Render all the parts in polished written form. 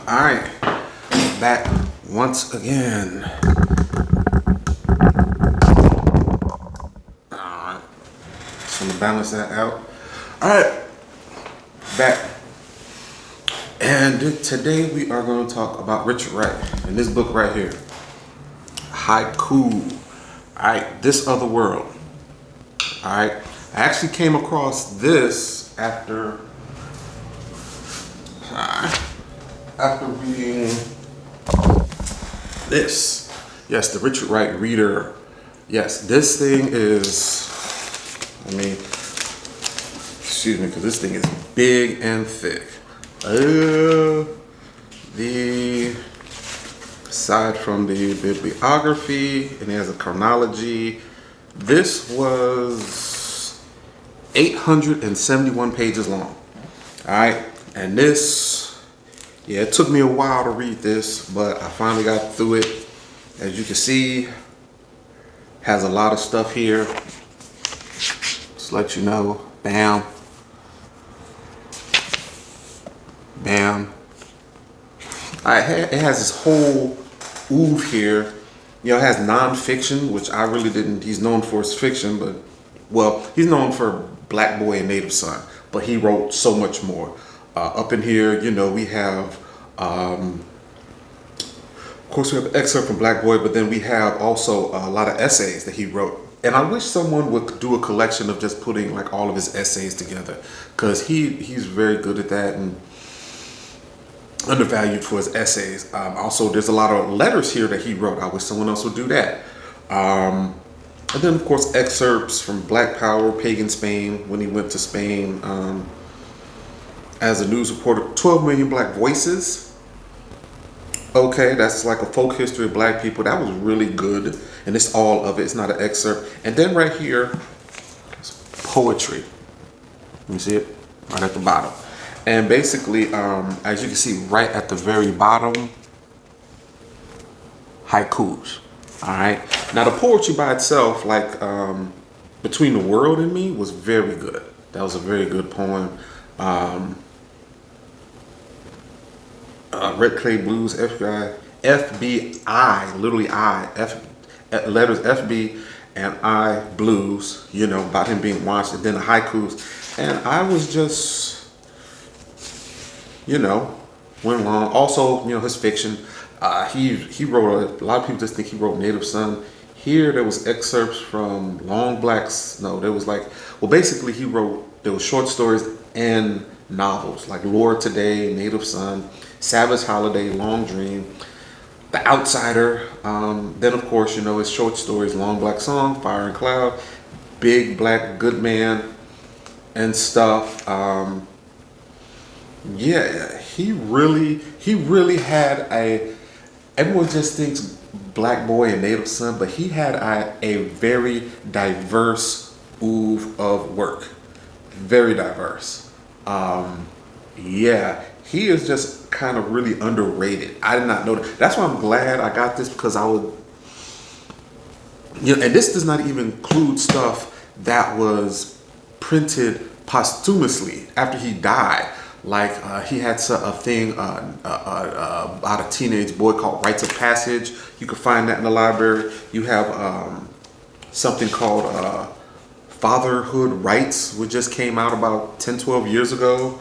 All right, back once again. All right, just gonna balance that out. All right, back. And today we are going to talk about Richard Wright in this book right here, Haiku. All right, This Other World. All right, I actually came across this after reading this. Yes, the Richard Wright Reader. Yes, this thing is, excuse me, because this thing is big and thick. The aside from the bibliography, and it has a chronology. This was 871 pages long. All right, and this, yeah, it took me a while to read this, but I finally got through it. As you can see, has a lot of stuff here. Just let you know, bam. Bam. It has this whole oeuvre here. You know, it has nonfiction, which I really didn't. He's known for his fiction, but, well, he's known for Black Boy and Native Son, but he wrote so much more. Up in here, you know, we have, of course, we have an excerpt from Black Boy, but then we have also a lot of essays that he wrote. And I wish someone would do a collection of just putting like all of his essays together, because he's very good at that and undervalued for his essays. Also, there's a lot of letters here that he wrote. I wish someone else would do that. And then, of course, excerpts from Black Power, Pagan Spain, when he went to Spain as a news reporter. 12 Million Black Voices. Okay, that's like a folk history of Black people. That was really good. And it's all of it. It's not an excerpt. And then right here, poetry. Let me see it? Right at the bottom. And basically, as you can see right at the very bottom, haikus. All right. Now the poetry by itself, like Between the World and Me, was very good. That was a very good poem. Red Clay Blues, FBI, literally letters FB and I Blues, you know, about him being washed, and then the haikus. And I was just, you know, went along. Also, you know, his fiction. He wrote a lot of people just think he wrote Native Son. Here there was excerpts from Long Blacks. No, there was like, well, basically there was short stories and novels like Lord Today, Native Son, Savage Holiday, Long Dream, The Outsider. Then of course, you know, his short stories, Long Black Song, Fire and Cloud, Big Black Good Man, and stuff. Yeah, he really had everyone just thinks Black Boy and Native Son, but he had a very diverse oeuvre of work. Very diverse. Yeah, he is just kind of really underrated. I did not know that. That's why I'm glad I got this, because I would, you know, and this does not even include stuff that was printed posthumously after he died. Like he had a thing about a teenage boy called Rites of Passage. You can find that in the library. You have something called Fatherhood Rights, which just came out about 10, 12 years ago.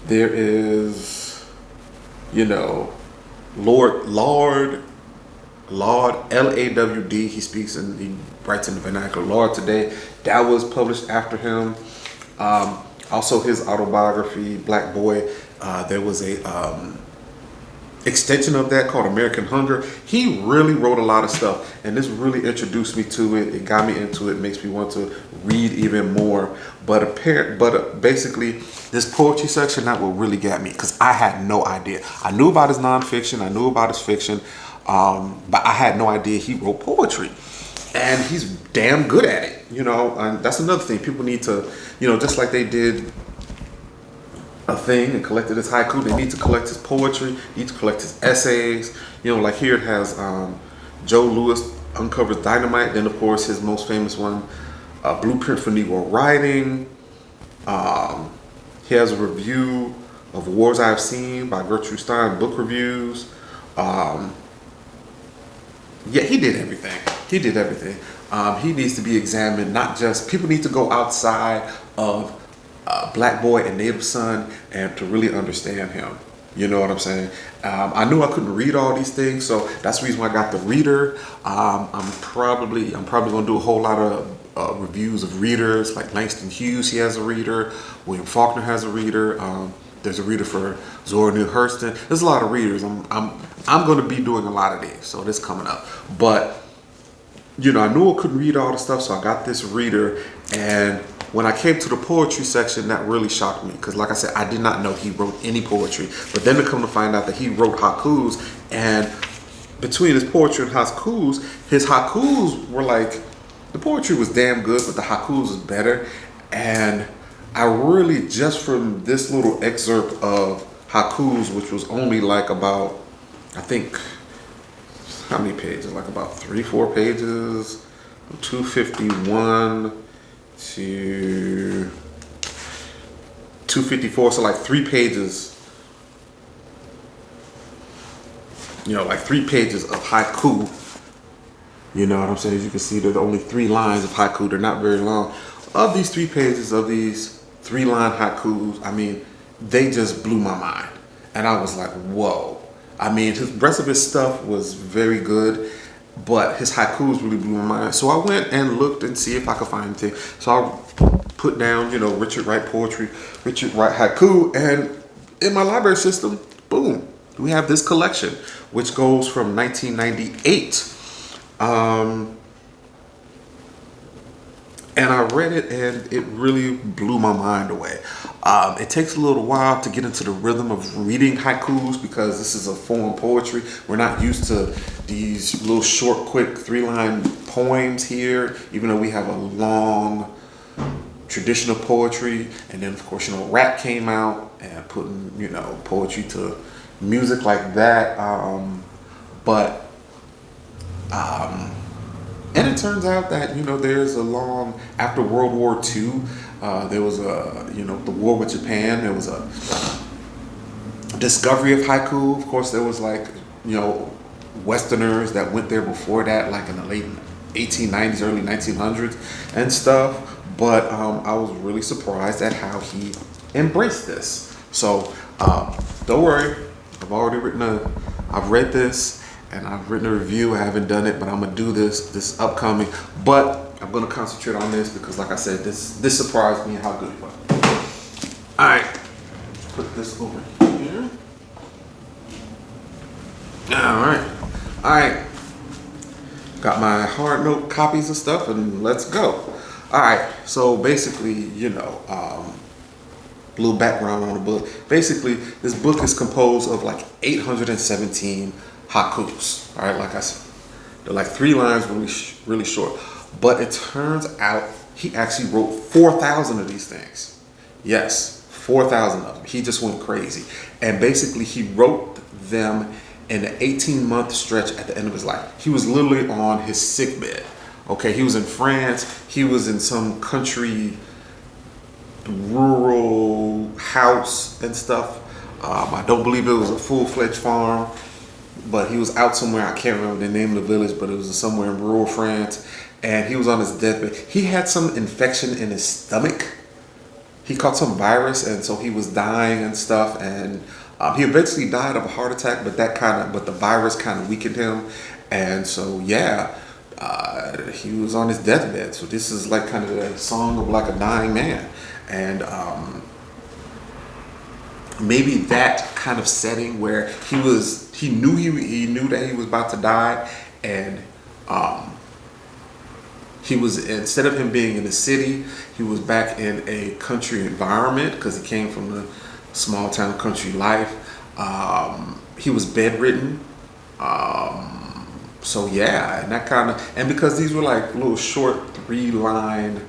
There is, you know, Lord Lawd, he speaks and he writes in the vernacular. Lord Today, that was published after him. Also his autobiography, Black Boy, there was a extension of that called American Hunger. He really wrote a lot of stuff, and this really introduced me to it. It got me into it, makes me want to read even more. But basically, this poetry section, that what really got me, because I had no idea. I knew about his nonfiction, I knew about his fiction, but I had no idea he wrote poetry. And he's damn good at it, you know. And that's another thing. People need to, you know, just like they did a thing and collected his haiku, they need to collect his poetry, need to collect his essays. You know, like here it has Joe Louis Uncovers Dynamite. Then, of course, his most famous one, Blueprint for Negro Writing. He has a review of Wars I've Seen by Gertrude Stein, book reviews. Yeah, he did everything. He did everything. He needs to be examined. Not just people need to go outside of Black Boy and Native Son and to really understand him. You know what I'm saying? I knew I couldn't read all these things, so that's the reason why I got the reader. I'm probably gonna do a whole lot of reviews of readers, like Langston Hughes. He has a reader. William Faulkner has a reader. There's a reader for Zora Neale Hurston. There's a lot of readers. I'm going to be doing a lot of these, so this coming up. But you know, I knew I couldn't read all the stuff, so I got this reader. And when I came to the poetry section, that really shocked me because, like I said, I did not know he wrote any poetry. But then to come to find out that he wrote haikus, and between his poetry and his haikus were like, the poetry was damn good, but the haikus was better. And I really, just from this little excerpt of haikus, which was only like about, I think, how many pages? Like about 3-4 pages, 251 to 254, so like 3 pages, you know, like 3 pages of haiku. You know what I'm saying? As you can see, there's only 3 lines of haiku. They're not very long. Of these 3 pages, of these 3-line haikus, I mean, they just blew my mind. And I was like, whoa. I mean, the rest of his stuff was very good, but his haikus really blew my mind. So I went and looked and see if I could find anything. So I put down, you know, Richard Wright poetry, Richard Wright haiku, and in my library system, boom, we have this collection, which goes from 1998. And I read it, and it really blew my mind away. It takes a little while to get into the rhythm of reading haikus because this is a form of poetry. We're not used to these little short, quick 3-line poems here, even though we have a long traditional poetry. And then, of course, you know, rap came out and putting, you know, poetry to music like that. And it turns out that, you know, there's a long, after World War II, there was a, you know, the war with Japan, there was a discovery of haiku. Of course, there was like, you know, Westerners that went there before that, like in the late 1890s, early 1900s and stuff. But I was really surprised at how he embraced this. So don't worry, I've read this. And I've written a review. I haven't done it, but I'm gonna do this upcoming. But I'm gonna concentrate on this because, like I said, this surprised me how good it was. All right, put this over here. All right. Got my hard note copies and stuff, and let's go. All right. So basically, you know, a little background on the book. Basically, this book is composed of like 817 haikus. All right, like I said, they're like 3 lines, really short. But it turns out he actually wrote 4,000 of these things. Yes, 4,000 of them. He just went crazy. And basically, he wrote them in an 18-month stretch at the end of his life. He was literally on his sick bed. Okay, he was in France. He was in some country, rural house and stuff. I don't believe it was a full-fledged farm. But he was out somewhere, I can't remember the name of the village, but it was somewhere in rural France, and he was on his deathbed. He had some infection in his stomach. He caught some virus, and so he was dying and stuff, and he eventually died of a heart attack, but the virus kind of weakened him, and so yeah, he was on his deathbed. So this is like kind of a song of like a dying man, and maybe that kind of setting where he knew that he was about to die, and he was, instead of him being in the city, he was back in a country environment because he came from the small town country life. He was bedridden. So yeah, and that kind of, and because these were like little short 3-line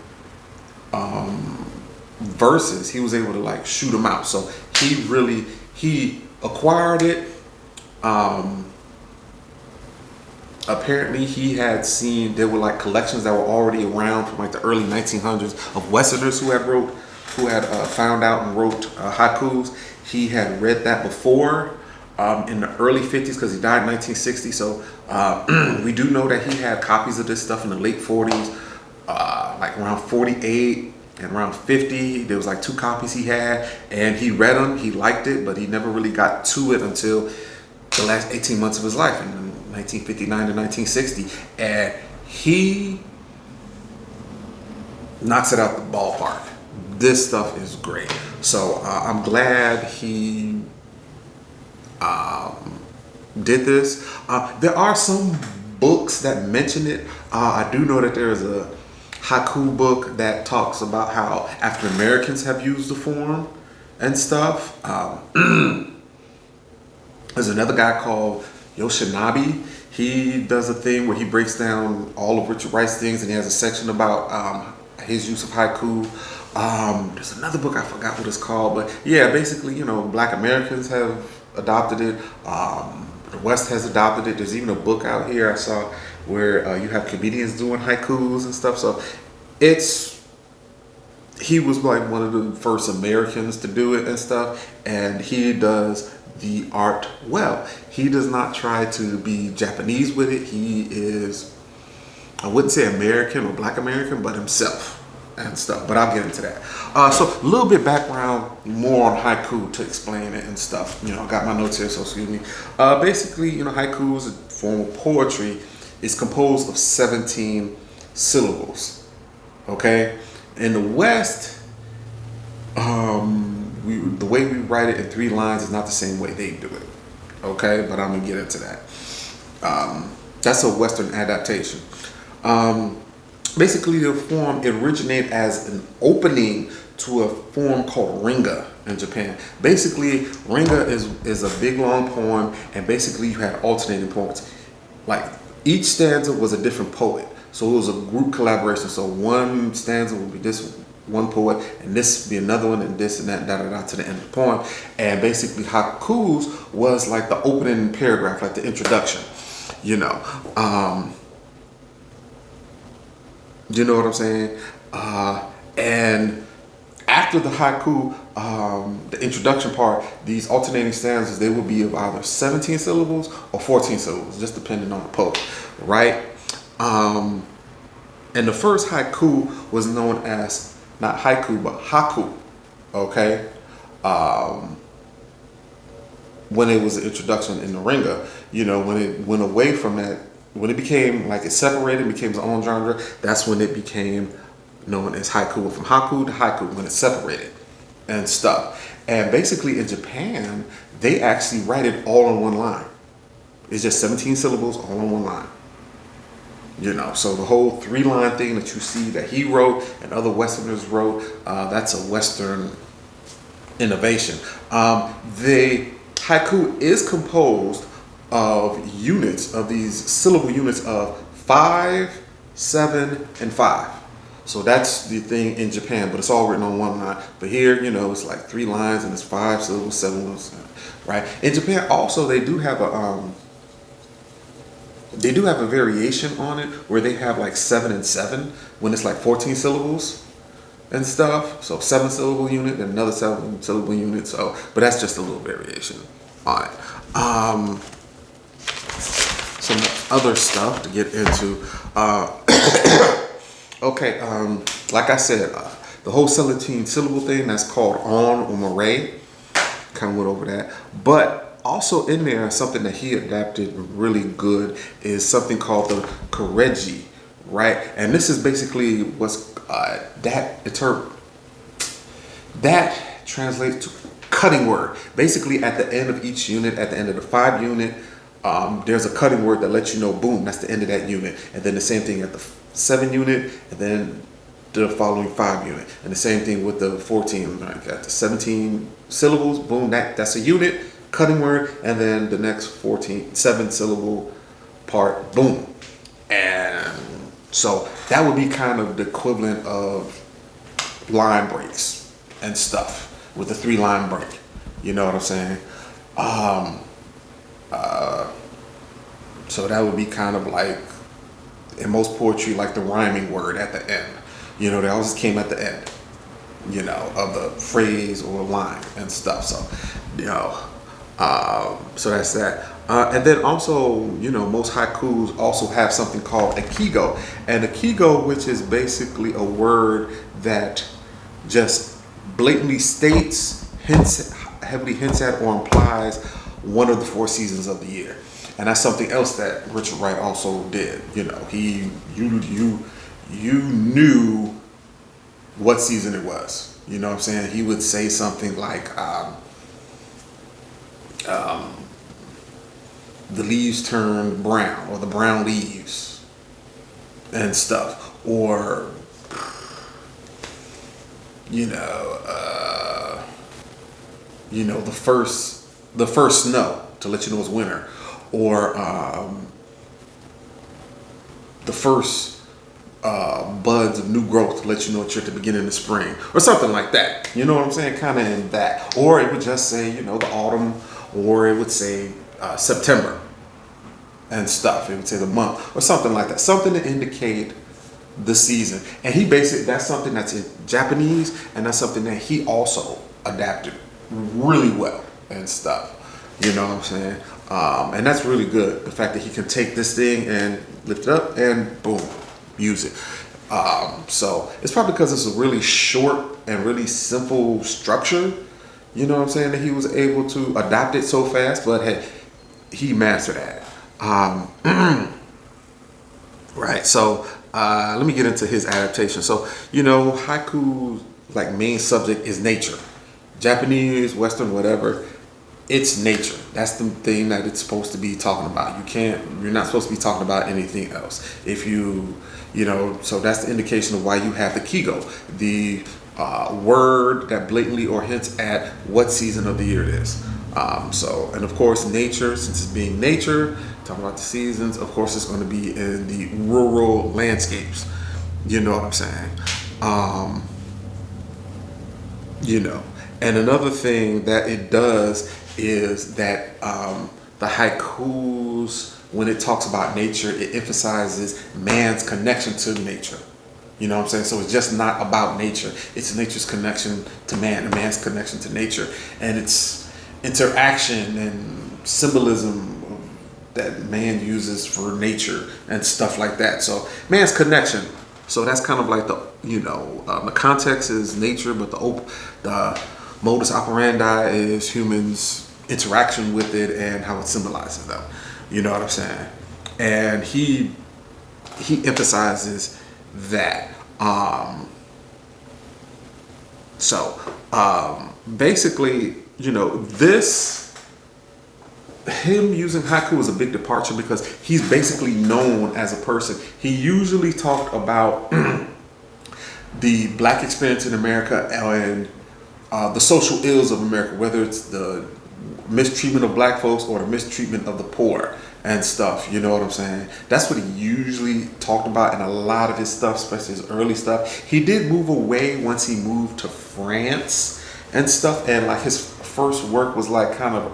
verses, he was able to like shoot them out. So he acquired it. Apparently he had seen, there were like collections that were already around from like the early 1900s of Westerners who had wrote who had found out and wrote haikus. He had read that before in the early 50s because he died in 1960. So we do know that he had copies of this stuff in the late 40s, like around 48 and around 50. There was like 2 copies he had, and he read them. He liked it, but he never really got to it until the last 18 months of his life in 1959 to 1960. And he knocks it out the ballpark. This stuff is great. So I'm glad he did this. There are some books that mention it. I do know that there is a haiku book that talks about how African Americans have used the form and stuff. There's another guy called Yoshinabe. He does a thing where he breaks down all of Richard Wright's things, and he has a section about his use of haiku. There's another book, I forgot what it's called, but yeah, basically, you know, Black Americans have adopted it. The West has adopted it. There's even a book out here I saw where you have comedians doing haikus and stuff. So he was like one of the first Americans to do it and stuff, and he does the art well. He does not try to be Japanese with it. He is, I wouldn't say American or Black American, but himself and stuff, but I'll get into that. So a little bit background more on haiku to explain it and stuff. You know, I got my notes here, so excuse me. Basically, you know, haiku is a form of poetry. It's composed of 17 syllables. Okay? In the West, the way we write it in 3 lines is not the same way they do it. Okay? But I'm gonna get into that. That's a Western adaptation. Basically, the form originated as an opening to a form called ringa in Japan. Basically, ringa is a big long poem, and basically you had alternating poems. Like each stanza was a different poet, so it was a group collaboration. So one stanza would be this one poet, and this would be another one, and this and that, da da da, to the end of the poem. And basically, haikus was like the opening paragraph, like the introduction. You know. You know what I'm saying? And after the haiku, the introduction part, these alternating stanzas, they will be of either 17 syllables or 14 syllables, just depending on the poet, right? And the first haiku was known as, not haiku, but haku, okay? When it was an introduction in the ringa, you know, when it went away from that, when it became, like it separated, became its own genre, that's when it became known as haiku. From haku to haiku, when it separated and stuff. And basically in Japan, they actually write it all in one line. It's just 17 syllables all in one line. You know, so the whole 3-line thing that you see that he wrote and other Westerners wrote, that's a Western innovation. The haiku is composed of units, of these syllable units of 5, 7, and 5. So that's the thing in Japan, but it's all written on one line. But here, you know, it's like 3 lines and it's 5 syllables, 7 syllables, right? In Japan also, they do have a variation on it where they have like 7 and 7 when it's like 14 syllables and stuff. So 7 syllable unit and another 7 syllable unit. So, but that's just a little variation on it. Some other stuff to get into. Okay, like I said, the whole 17 syllable thing, that's called on or moray. Kind of went over that. But also in there, something that he adapted really good is something called the koreji, right? And this is basically what's that translates to cutting word. Basically at the end of each unit, at the end of the 5 unit, there's a cutting word that lets you know, boom, that's the end of that unit. And then the same thing at the 7 unit, and then the following 5 unit. And the same thing with the 14, like at the 17 syllables, boom, that's a unit, cutting word, and then the next 7 syllable part, boom. And so that would be kind of the equivalent of line breaks and stuff with the 3-line break. You know what I'm saying? So that would be kind of like, in most poetry, like the rhyming word at the end. You know, they always came at the end. of the phrase or line and stuff. So, so that's that. And then also, most haikus also have something called a kigo. And a kigo, which is basically a word that just blatantly states, heavily hints at, or implies one of the four seasons of the year. And that's something else that Richard Wright also did. You knew what season it was. You know what I'm saying? He would say something like, the leaves turn brown, or the brown leaves and stuff, or the first snow to let you know it's winter, or the first buds of new growth to let you know that you're at the beginning of spring, or something like that. You know what I'm saying? Kind of in that. Or it would just say, the autumn, or it would say September and stuff. It would say the month, or something like that. Something to indicate the season. And that's something that's in Japanese, and that's something that he also adapted really well and stuff. You know what I'm saying? And that's really good. The fact that he can take this thing and lift it up and boom, use it. So it's probably because it's a really short and really simple structure. You know what I'm saying? That he was able to adapt it so fast, but hey, he mastered that. Right. So let me get into his adaptation. So haiku, like, main subject is nature. Japanese, Western, whatever. It's nature. That's the thing that it's supposed to be talking about. You're not supposed to be talking about anything else. So that's the indication of why you have the kigo, the word that blatantly or hints at what season of the year it is. And of course, nature, since it's being nature, talking about the seasons, of course, it's going to be in the rural landscapes. You know what I'm saying? And another thing that it does is that the haikus, when it talks about nature, it emphasizes man's connection to nature. You know what I'm saying? So it's just not about nature. It's nature's connection to man, and man's connection to nature. And it's interaction and symbolism that man uses for nature and stuff like that. So man's connection. So that's kind of like the context is nature, but the modus operandi is humans' interaction with it and how it symbolizes them. You know what I'm saying? And he emphasizes that. Basically, him using haiku is a big departure because he's basically known as a person. He usually talked about the black experience in America and the social ills of America, whether it's the mistreatment of black folks or the mistreatment of the poor and stuff. You know what I'm saying? That's what he usually talked about in a lot of his stuff, especially his early stuff. He did move away once he moved to France and stuff, and like his first work was like kind of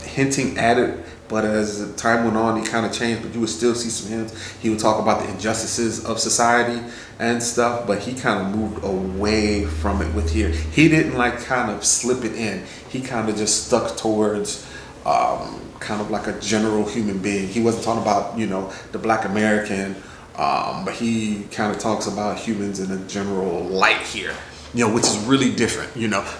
hinting at it, but as the time went on, he kind of changed. But you would still see some hints. He would talk about the injustices of society and stuff, but he kind of moved away from it with here. He didn't like kind of slip it in. He kind of just stuck towards kind of like a general human being. He wasn't talking about the black American, but he kind of talks about humans in a general light here. Which is really different,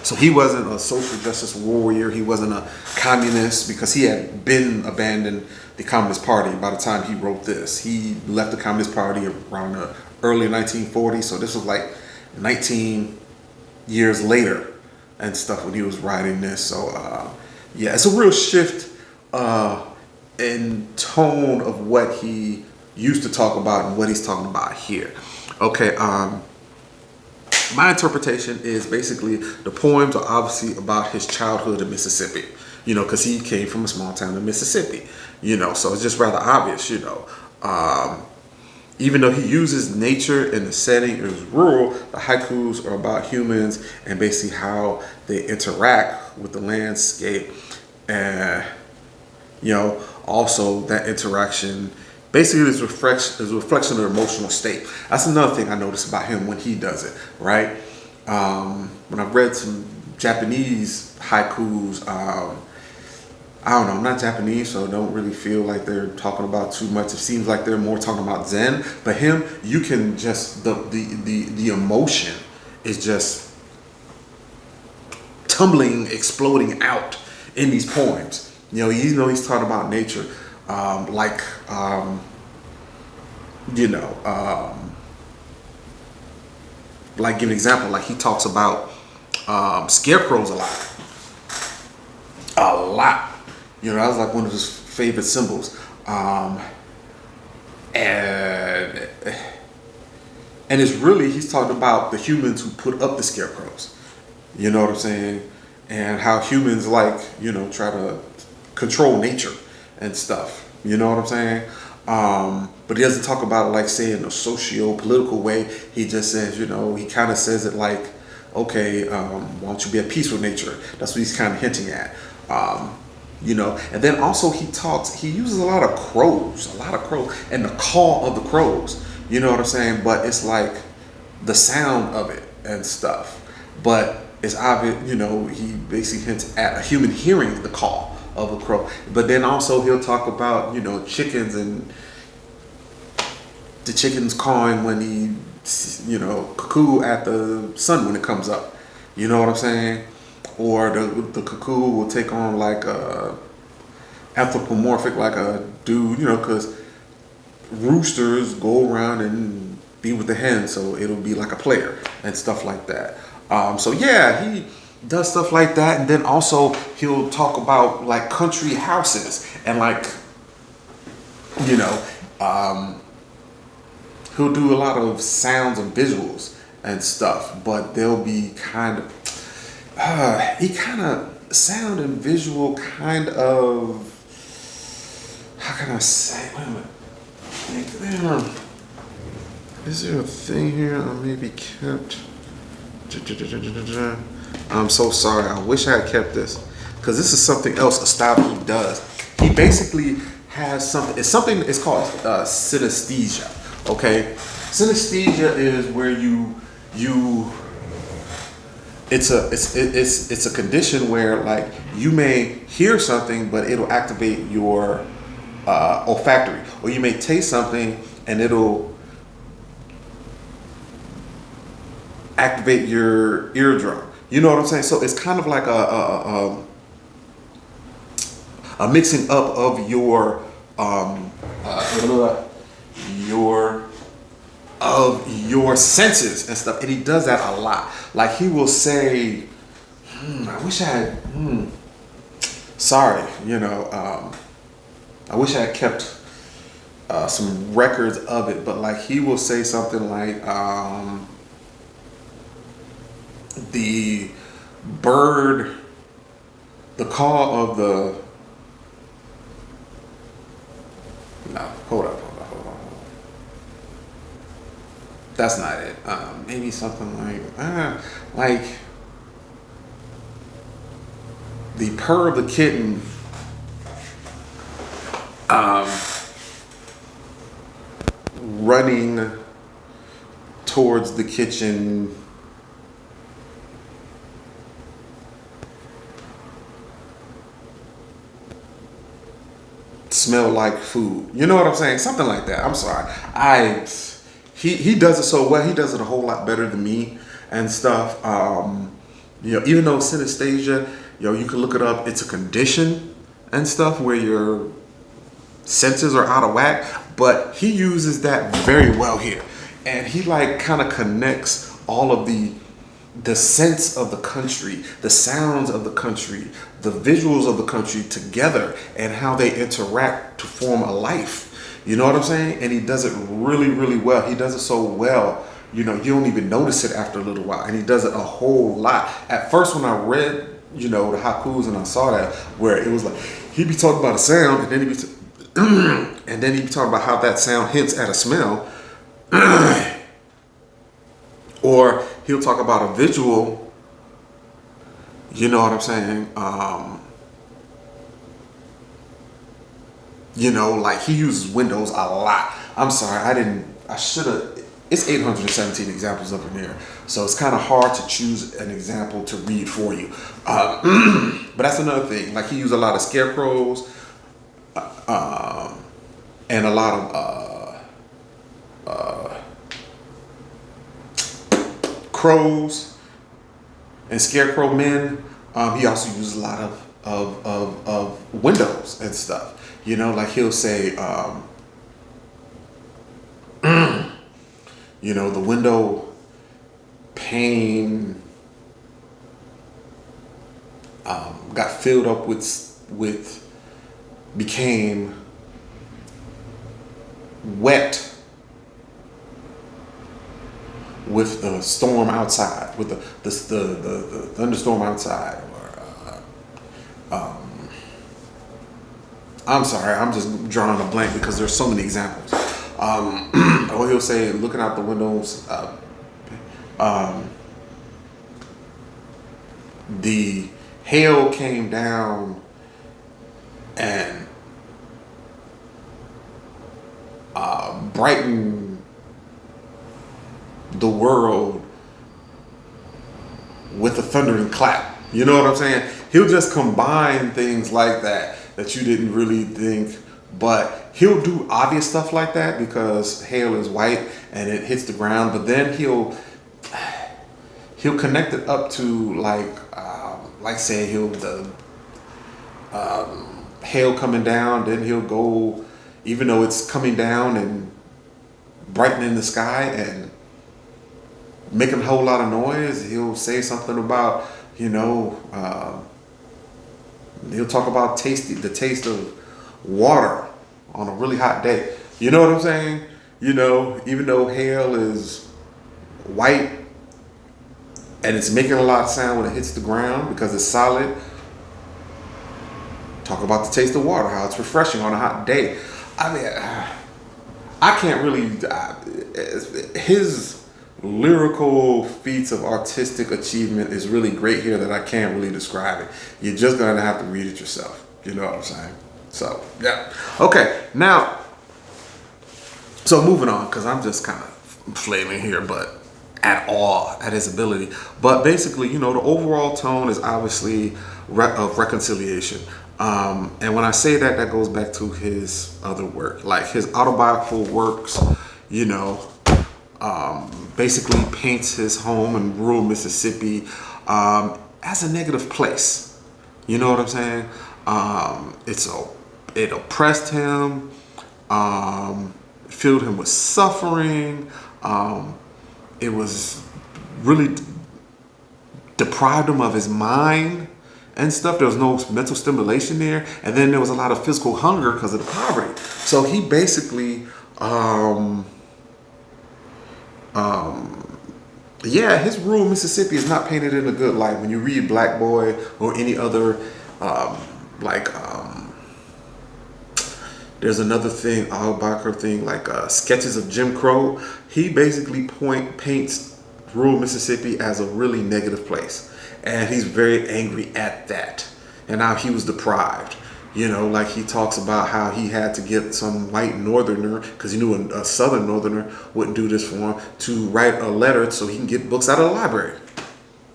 So he wasn't a social justice warrior. He wasn't a communist because he had been abandoned the Communist Party by the time he wrote this. He left the Communist Party around the early 1940s. So this was like 19 years later and stuff when he was writing this. So, it's a real shift in tone of what he used to talk about and what he's talking about here. Okay, my interpretation is basically the poems are obviously about his childhood in Mississippi, because he came from a small town in Mississippi, so it's just rather obvious, even though he uses nature in the setting is rural, the haikus are about humans and basically how they interact with the landscape, and also that interaction basically is a reflection of their emotional state. That's another thing I notice about him when he does it, right? When I've read some Japanese haikus, I don't know, I'm not Japanese, so I don't really feel like they're talking about too much. It seems like they're more talking about Zen. But him, you can just the emotion is just tumbling, exploding out in these poems. He's talking about nature, like you know, like give an example. Like he talks about scarecrows a lot. That was like one of his favorite symbols, and it's really he's talking about the humans who put up the scarecrows. You know what I'm saying? And how humans try to control nature and stuff. You know what I'm saying? But he doesn't talk about it like say in a socio-political way. He just says, he kind of says it like, okay, why don't you be at peace with nature? That's what he's kind of hinting at. And then also he uses a lot of crows, and the call of the crows. You know what I'm saying? But it's like the sound of it and stuff. But it's obvious, he basically hints at a human hearing the call of a crow. But then also he'll talk about, chickens and the chickens cawing when he, cuckoo at the sun when it comes up. You know what I'm saying? Or the cuckoo will take on like a anthropomorphic, like a dude, because roosters go around and be with the hens, so it'll be like a player and stuff like that. So yeah, he does stuff like that, and then also he'll talk about like country houses and he'll do a lot of sounds and visuals and stuff, but they'll be sound and visual kind of, how can I say, wait a minute, is there a thing here I maybe kept? I'm so sorry, I wish I had kept this, because this is something else, a style he does. He basically has it's called synesthesia, okay? Synesthesia is where it's a condition where like you may hear something but it'll activate your olfactory, or you may taste something and it'll activate your eardrum. You know what I'm saying? So it's kind of like a mixing up of your senses and stuff, and he does that a lot. Like he will say, I wish I had, sorry, I wish I had kept some records of it, but like he will say something like, the bird, the call of the, no, hold up. That's not it. Maybe something like the purr of the kitten, running towards the kitchen. Smell like food. You know what I'm saying? Something like that. I'm sorry. He does it so well. He does it a whole lot better than me and stuff. Even though synesthesia, you can look it up. It's a condition and stuff where your senses are out of whack. But he uses that very well here, and he kind of connects all of the sense of the country, the sounds of the country, the visuals of the country together, and how they interact to form a life. You know what I'm saying? And he does it really, really well. He does it so well, you don't even notice it after a little while. And he does it a whole lot. At first, when I read, the haikus and I saw that, where it was like, he'd be talking about a sound, and then he'd be talking about how that sound hints at a smell. Or he'll talk about a visual, you know what I'm saying? Like he uses windows a lot. I'm sorry, I should have It's 817 examples up in there, so it's kind of hard to choose an example to read for you. But that's another thing. Like he used a lot of scarecrows, and a lot of crows and scarecrow men. He also used a lot of windows and stuff. You know, like he'll say, you know, the window pane got filled up with became wet with the storm outside, with the thunderstorm outside. Or I'm sorry, I'm just drawing a blank because there's so many examples. Or he'll say, looking out the windows, the hail came down and brightened the world with a thundering clap. You know what I'm saying? He'll just combine things like that you didn't really think, but he'll do obvious stuff like that because hail is white and it hits the ground, but then he'll connect it up to like say the hail coming down, then he'll go, even though it's coming down and brightening the sky and making a whole lot of noise, he'll say something about, you know, he'll talk about the taste of water on a really hot day. You know what I'm saying? You know, even though hail is white and it's making a lot of sound when it hits the ground because it's solid, talk about the taste of water, how it's refreshing on a hot day. I mean, I can't really, his lyrical feats of artistic achievement is really great here that I can't really describe it. You're just gonna have to read it yourself. You know what I'm saying? So, yeah. Okay, now, so moving on, because I'm just kind of flailing here, but at awe at his ability. But basically, you know, the overall tone is obviously of reconciliation. And when I say that, that goes back to his other work, like his autobiographical works, you know, basically paints his home in rural Mississippi as a negative place. You know what I'm saying? It oppressed him, filled him with suffering. It was really deprived him of his mind and stuff. There was no mental stimulation there, and then there was a lot of physical hunger because of the poverty. So he basically, yeah, his rural Mississippi is not painted in a good light. When you read Black Boy or any other, there's another thing, autobiographical thing, like Sketches of Jim Crow. He basically paints rural Mississippi as a really negative place. And he's very angry at that and how he was deprived. You know, like he talks about how he had to get some white northerner, because he knew a southern northerner wouldn't do this for him, to write a letter so he can get books out of the library.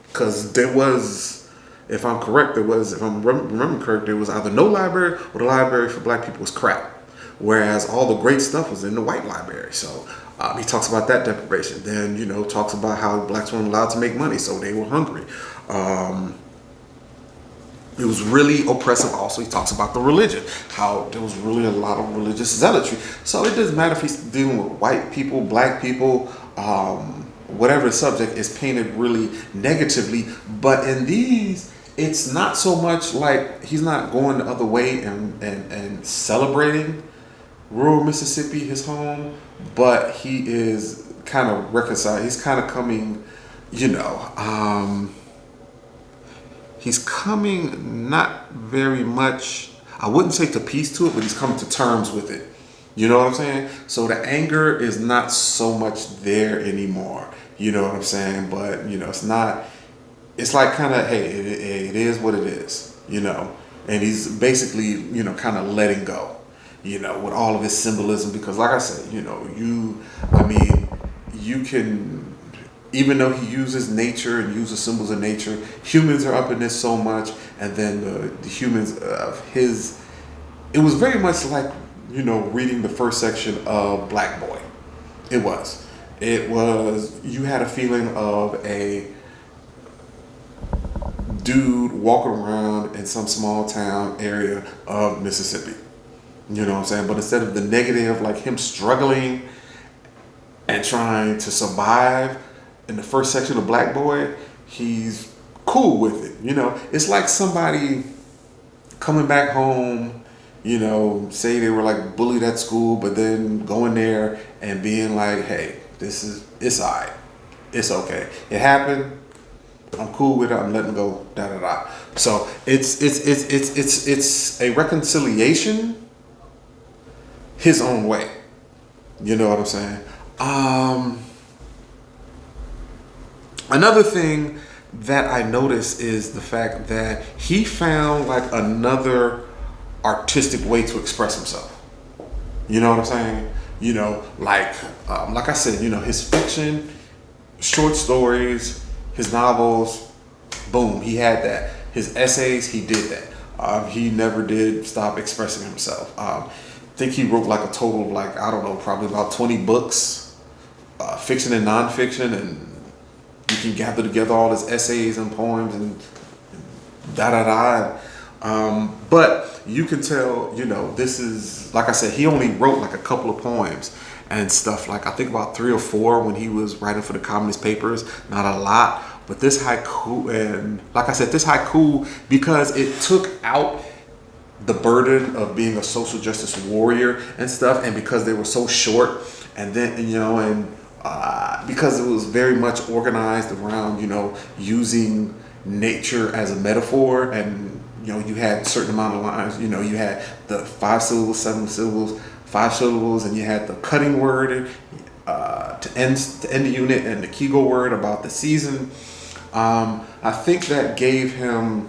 Because there was, if I'm correct, if I'm remembering correct, there was either no library or the library for black people was crap. Whereas all the great stuff was in the white library. So he talks about that deprivation. Then, you know, talks about how blacks weren't allowed to make money, so they were hungry. It was really oppressive. Also, he talks about the religion, how there was really a lot of religious zealotry. So it doesn't matter if he's dealing with white people, black people, whatever the subject is painted really negatively. But in these, it's not so much like he's not going the other way and celebrating rural Mississippi, his home, but he is kind of reconciled. He's kind of coming, you know, he's coming not very much, I wouldn't say to peace to it, but he's coming to terms with it. You know what I'm saying? So the anger is not so much there anymore. You know what I'm saying? But, you know, it's not, it's like kind of, hey, it is what it is, you know? And he's basically, you know, kind of letting go, you know, with all of his symbolism, because like I said, you know, you can, even though he uses nature and uses symbols of nature, humans are up in this so much, and then the humans of his, it was very much like, reading the first section of Black Boy. It was, you had a feeling of a dude walking around in some small town area of Mississippi. You know what I'm saying? But instead of the negative, like him struggling and trying to survive in the first section of Black Boy, he's cool with it. It's like somebody coming back home, say they were like bullied at school, but then going there and being like, hey, it's all right. It's okay. It happened. I'm cool with it. I'm letting go. Da da da. So it's a reconciliation his own way. You know what I'm saying? Another thing that I noticed is the fact that he found like another artistic way to express himself. You know what I'm saying? Like I said, his fiction, short stories, his novels, boom, he had that. His essays, he did that. He never did stop expressing himself. I think he wrote like a total of like, I don't know, probably about 20 books, fiction and nonfiction, and you can gather together all his essays and poems and da da da. But you can tell, this is, like I said, he only wrote like a couple of poems and stuff. Like I think about 3 or 4 when he was writing for the Communist papers, not a lot. But this haiku, and like I said, this haiku, because it took out the burden of being a social justice warrior and stuff, and because they were so short, and then, because it was very much organized around, using nature as a metaphor, and you had a certain amount of lines. You had the 5 syllables, 7 syllables, 5 syllables, and you had the cutting word to end the unit, and the Kegel word about the season. I think that gave him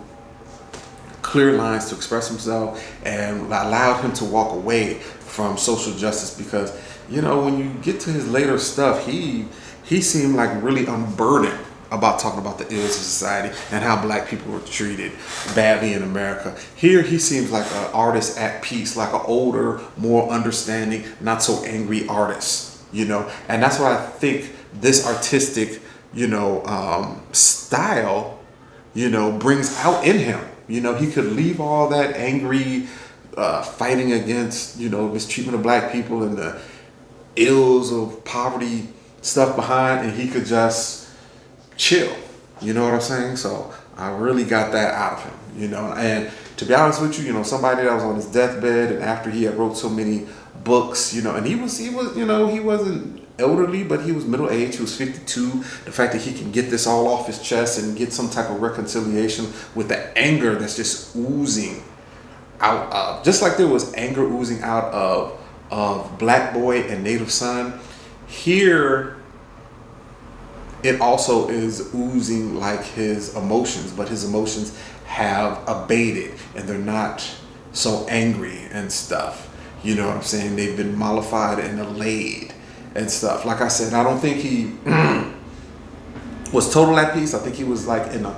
clear lines to express himself and allowed him to walk away from social justice, because when you get to his later stuff, he seemed like really unburdened about talking about the ills of society and how black people were treated badly in America. Here he seems like an artist at peace, like an older, more understanding, not so angry artist, and that's what I think this artistic style brings out in him. He could leave all that angry fighting against mistreatment of black people and the ills of poverty stuff behind, and he could just chill. You know what I'm saying? So I really got that out of him, and to be honest with you, somebody that was on his deathbed, and after he had wrote so many books, and he wasn't elderly, but he was middle aged. He was 52. The fact that he can get this all off his chest and get some type of reconciliation with the anger that's just oozing out of, just like there was anger oozing out of Black Boy and Native Son, here it also is oozing like his emotions, but his emotions have abated and they're not so angry and stuff. You know what I'm saying? They've been mollified and allayed and stuff. Like I said, I don't think he was total at peace. I think he was like in a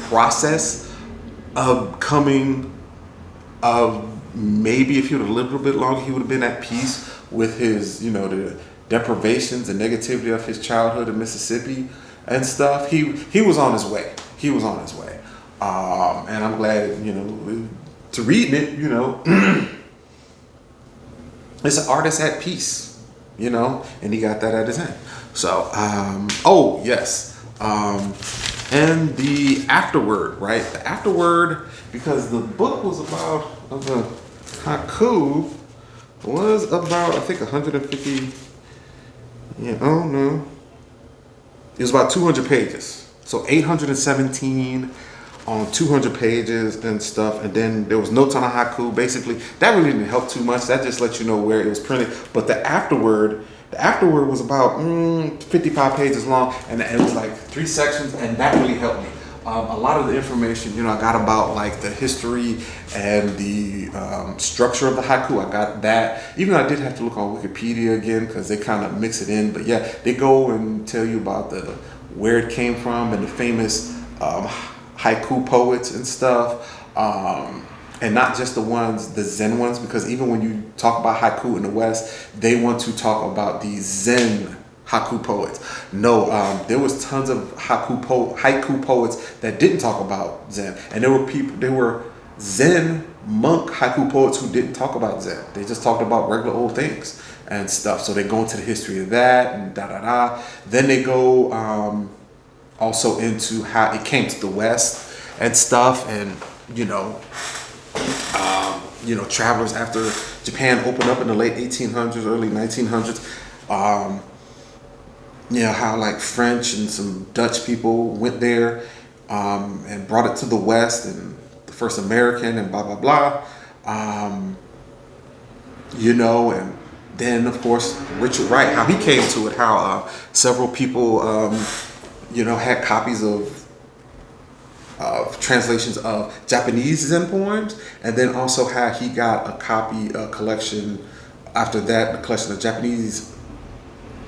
process of coming, maybe if he would have lived a little bit longer, he would have been at peace with his, the deprivations and negativity of his childhood in Mississippi and stuff. He was on his way. He was on his way. And I'm glad, to reading it, it's an artist at peace, and he got that at his end. So, oh yes. And the afterword, right? The afterword, because the book was about, the haiku was about, I think 150, I don't know. It was about 200 pages. So 817 on 200 pages and stuff. And then there was notes on a haiku. Basically, that really didn't help too much. That just let you know where it was printed. But the afterword was about 55 pages long. And it was like 3 sections. And that really helped me. A lot of the information, I got about like the history and the structure of the haiku. I got that. Even though I did have to look on Wikipedia again because they kind of mix it in. But yeah, they go and tell you about where it came from and the famous haiku poets and stuff. And not just the Zen ones, because even when you talk about haiku in the West, they want to talk about the Zen haiku poets. No, there was tons of haiku poets that didn't talk about Zen, and there were Zen monk haiku poets who didn't talk about Zen. They just talked about regular old things and stuff. So they go into the history of that and da da da. Then they go also into how it came to the West and stuff, and travelers after Japan opened up in the late 1800s, early 1900s. How like French and some Dutch people went there and brought it to the West, and the first American and blah blah blah. And then of course Richard Wright, how he came to it, how several people had copies of translations of Japanese Zen poems, and then also how he got a collection after that, a collection of Japanese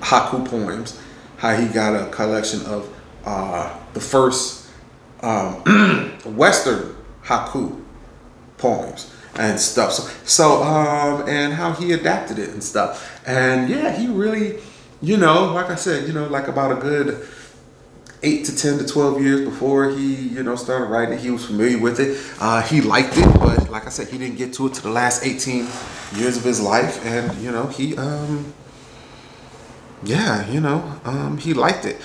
haiku poems, how he got a collection of the first Western haiku poems and stuff. So and how he adapted it and stuff. And yeah, he really, like I said, like about a good 8 to 10 to 12 years before he, started writing it, he was familiar with it. He liked it, but like I said, he didn't get to it to the last 18 years of his life. And, he, he liked it.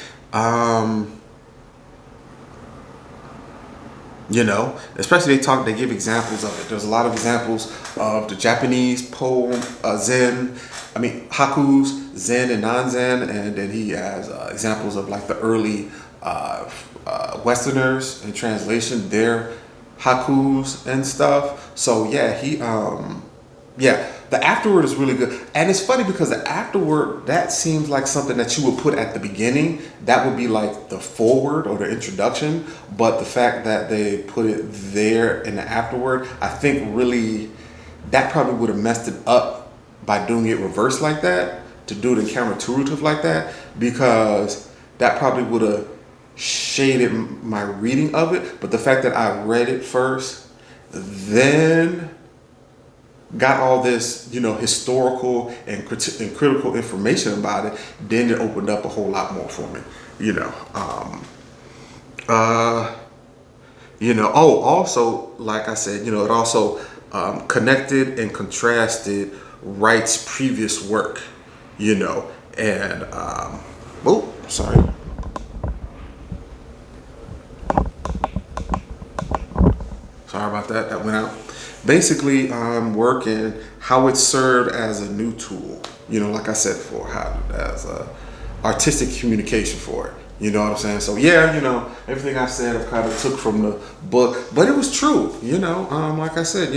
Especially they give examples of it. There's a lot of examples of the Japanese poem, haikus, Zen and non-Zen, and then he has examples of like the early Westerners in translation, their haikus and stuff. So yeah, the afterword is really good. And it's funny because the afterword, that seems like something that you would put at the beginning. That would be like the foreword or the introduction. But the fact that they put it there in the afterword, I think really that probably would have messed it up by doing it reverse like that, to do it in counterintuitive like that, because that probably would have shaded my reading of it. But the fact that I read it first, then got all this, historical and critical information about it, then it opened up a whole lot more for me, also, like I said, it also connected and contrasted Wright's previous work, and, sorry. Sorry about that. That went out. Basically, work and how it served as a new tool. Like I said before, as a artistic communication for it. You know what I'm saying? So yeah, everything I said I kind of took from the book, but it was true. Like I said,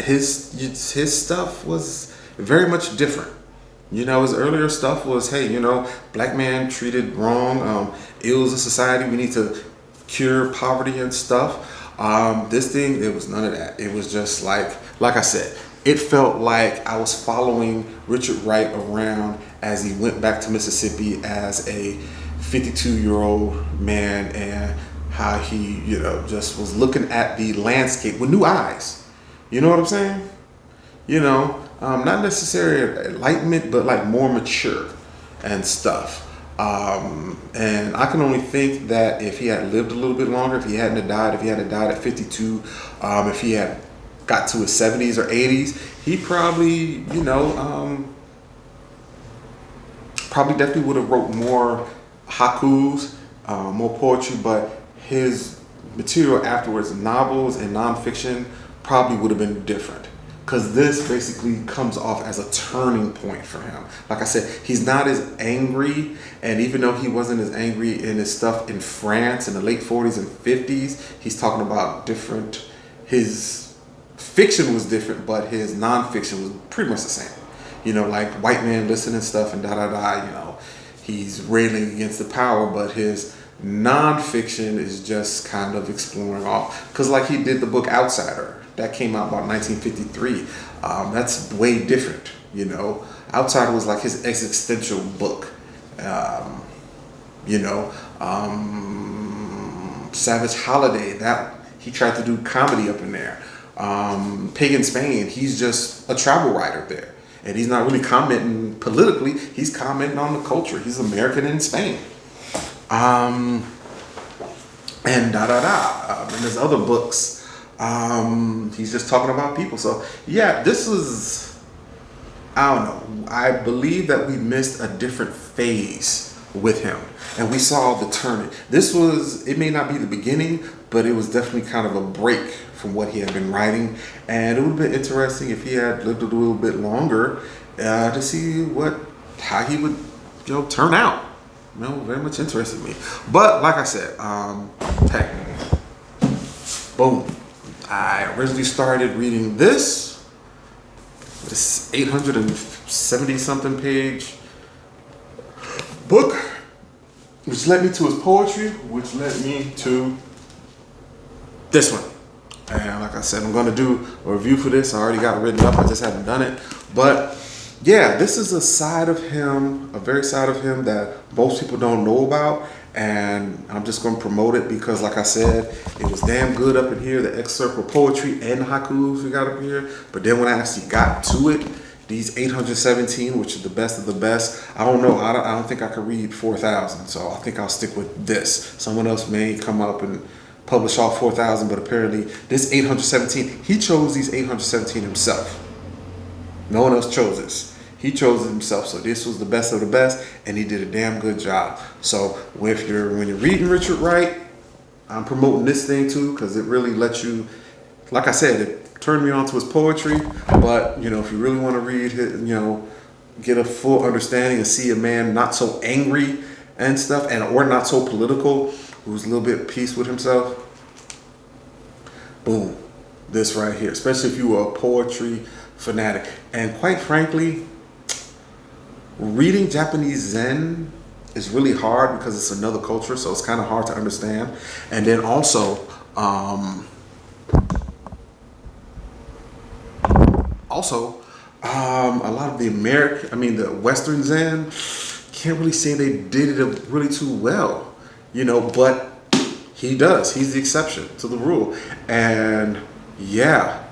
his stuff was very much different. His earlier stuff was, hey, black man treated wrong, ills of society, we need to cure poverty and stuff. This thing, it was none of that. It was just like I said, it felt like I was following Richard Wright around as he went back to Mississippi as a 52-year-old man, and how he, just was looking at the landscape with new eyes. You know what I'm saying? Not necessarily enlightenment, but like more mature and stuff. And I can only think that if he had lived a little bit longer, if he hadn't died at 52, if he had got to his 70s or 80s, he probably, probably definitely would have wrote more haikus, more poetry, but his material afterwards, novels and nonfiction, probably would have been different. Because this basically comes off as a turning point for him. Like I said, he's not as angry, and even though he wasn't as angry in his stuff in France in the late 40s and 50s, he's talking about different, his fiction was different, but his nonfiction was pretty much the same. Like White Man Listen and stuff and da-da-da, he's railing against the power, but his Nonfiction is just kind of exploring all, because like he did the book Outsider that came out about 1953. That's way different, you know. Outsider was like his existential book. You know, Savage Holiday, that he tried to do comedy up in there. Pagan Spain, he's just a travel writer there, and he's not really commenting politically. He's commenting on the culture. He's American in Spain. And da da da. And there's other books. He's just talking about people. So yeah, this was, I don't know. I believe that we missed a different phase with him, and we saw the turning. This was, it may not be the beginning, but it was definitely kind of a break from what he had been writing. And it would have been interesting if he had lived a little bit longer to see how he would, you know, turn out. You know, very much interested me. But like I said, hey, boom. I originally started reading this 870 something page book, which led me to his poetry, which led me to this one. And like I said, I'm going to do a review for this. I already got it written up. I just haven't done it. But yeah, this is a side of him, a very side of him that most people don't know about. And I'm just going to promote it because, like I said, it was damn good up in here. The excerpt of poetry and the haikus we got up here. But then when I actually got to it, these 817, which is the best of the best. I don't know. I don't think I could read 4,000. So I think I'll stick with this. Someone else may come up and publish all 4,000, but apparently this 817, he chose these 817 himself. No one else chose this. He chose it himself. So this was the best of the best, and he did a damn good job. So when you're reading Richard Wright, I'm promoting this thing too, because it really lets you, like I said, it turned me on to his poetry. But you know, if you really want to read his, you know, get a full understanding and see a man not so angry and stuff, and or not so political, who's a little bit at peace with himself, boom, this right here. Especially if you are a poetry fanatic. And quite frankly, reading Japanese Zen is really hard because it's another culture, so it's kind of hard to understand. And then also, a lot of the Western Zen, can't really say they did it really too well, you know, but he does. He's the exception to the rule. And yeah,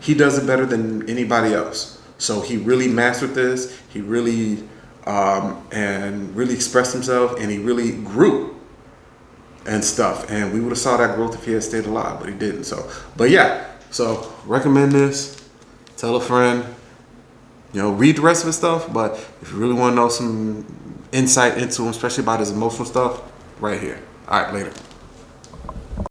he does it better than anybody else. So he really mastered this. He really, and really expressed himself, and he really grew and stuff. And we would have saw that growth if he had stayed alive, but he didn't. So, but yeah, so recommend this. Tell a friend, you know, read the rest of his stuff, but if you really want to know some insight into him, especially about his emotional stuff, right here. All right, later.